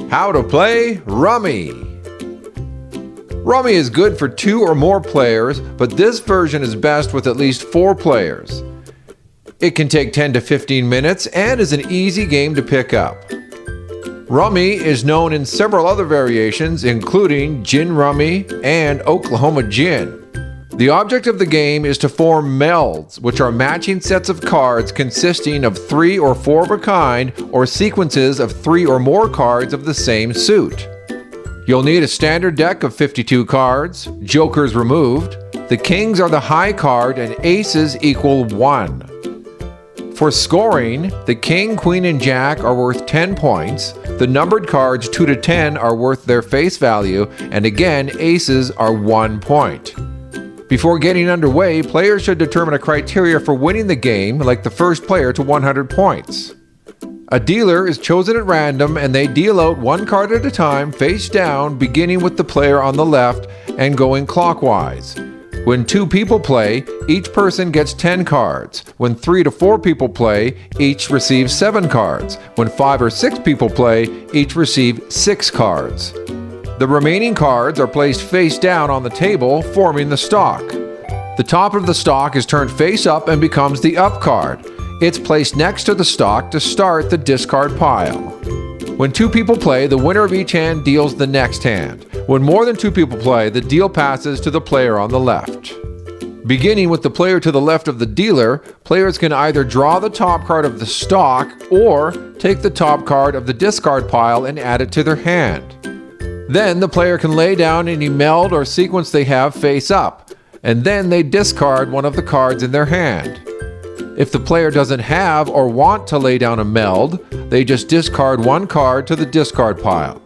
How to play Rummy. Rummy is good for 2 or more players, but this version is best with at least 4 players. It can take 10 to 15 minutes and is an easy game to pick up. Rummy is known in several other variations, including Gin Rummy and Oklahoma Gin. The object of the game is to form melds, which are matching sets of cards consisting of 3 or 4 of a kind or sequences of 3 or more cards of the same suit. You'll need a standard deck of 52 cards, jokers removed. The kings are the high card and aces equal 1. For scoring, the king, queen, and jack are worth 10 points. The numbered cards 2 to 10 are worth their face value, and again, aces are 1 point. Before getting underway, players should determine a criteria for winning the game, like the first player to 100 points. A dealer is chosen at random and they deal out 1 card at a time face down, beginning with the player on the left and going clockwise. When 2 people play, each person gets 10 cards. When 3 to 4 people play, each receives 7 cards. When 5 or 6 people play, each receive 6 cards. The remaining cards are placed face down on the table, forming the stock. The top of the stock is turned face up and becomes the up card. It's placed next to the stock to start the discard pile. When 2 people play, the winner of each hand deals the next hand. When more than 2 people play, the deal passes to the player on the left. Beginning with the player to the left of the dealer, players can either draw the top card of the stock or take the top card of the discard pile and add it to their hand. Then the player can lay down any meld or sequence they have face up, and then they discard one of the cards in their hand. If the player doesn't have or want to lay down a meld, they just discard 1 card to the discard pile.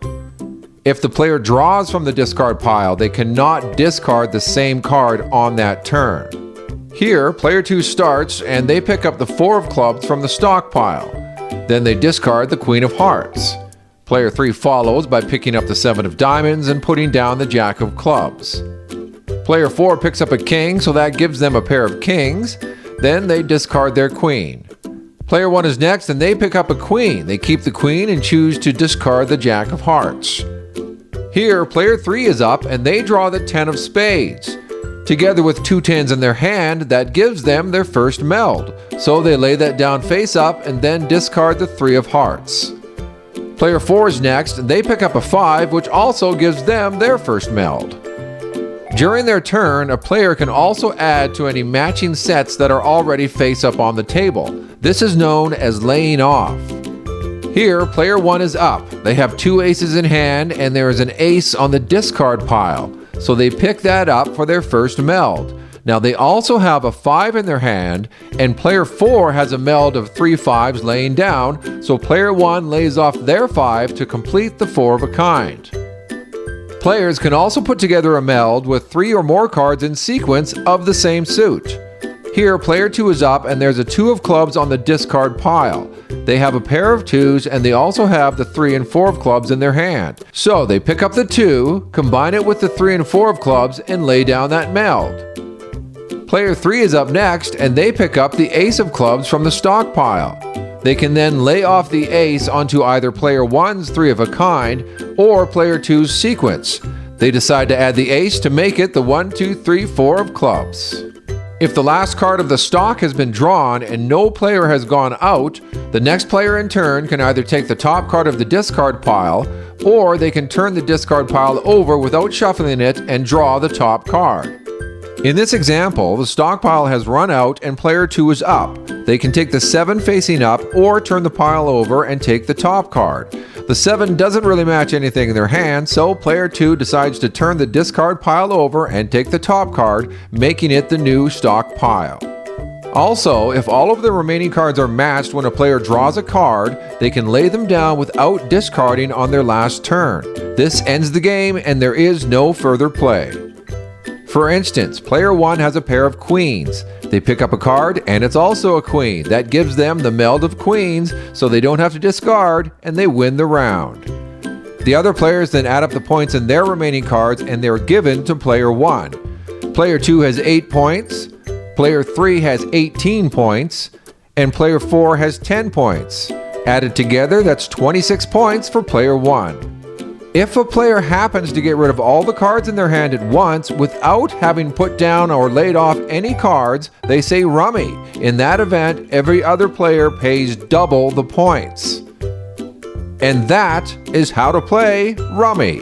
If the player draws from the discard pile, they cannot discard the same card on that turn. Here, player 2 starts and they pick up the 4 of clubs from the stock pile. Then they discard the queen of hearts. Player 3 follows by picking up the 7 of diamonds and putting down the jack of clubs. Player 4 picks up a king, so that gives them a pair of kings. Then they discard their queen. Player 1 is next and they pick up a queen. They keep the queen and choose to discard the jack of hearts. Here, player 3 is up and they draw the 10 of spades. Together with 2 10s in their hand, that gives them their first meld. So they lay that down face up and then discard the 3 of hearts. Player 4 is next, and they pick up a 5, which also gives them their first meld. During their turn, a player can also add to any matching sets that are already face up on the table. This is known as laying off. Here, player 1 is up. They have 2 aces in hand, and there is an ace on the discard pile, so they pick that up for their first meld. Now they also have a 5 in their hand, and player 4 has a meld of 3 5s laying down, so player 1 lays off their 5 to complete the 4 of a kind. Players can also put together a meld with 3 or more cards in sequence of the same suit. Here, player 2 is up and there's a 2 of clubs on the discard pile. They have a pair of 2s and they also have the 3 and 4 of clubs in their hand. So they pick up the 2, combine it with the 3 and 4 of clubs, and lay down that meld. Player 3 is up next and they pick up the ace of clubs from the stockpile. They can then lay off the ace onto either player 1's 3 of a kind or player 2's sequence. They decide to add the ace to make it the 1 2 3 4 of clubs. If the last card of the stock has been drawn and no player has gone out, the next player in turn can either take the top card of the discard pile or they can turn the discard pile over without shuffling it and draw the top card. In this example, the stockpile has run out and player 2 is up. They can take the 7 facing up or turn the pile over and take the top card. The 7 doesn't really match anything in their hand, so player 2 decides to turn the discard pile over and take the top card, making it the new stock pile. Also, if all of the remaining cards are matched when a player draws a card, they can lay them down without discarding on their last turn. This ends the game and there is no further play. For instance, player 1 has a pair of queens. They pick up a card and it's also a queen. That gives them the meld of queens, so they don't have to discard and they win the round. The other players then add up the points in their remaining cards and they're given to player 1. Player 2 has 8 points, player 3 has 18 points, and player 4 has 10 points. Added together, that's 26 points for player 1. If a player happens to get rid of all the cards in their hand at once without having put down or laid off any cards, they say rummy. In that event, every other player pays double the points. And that is how to play rummy.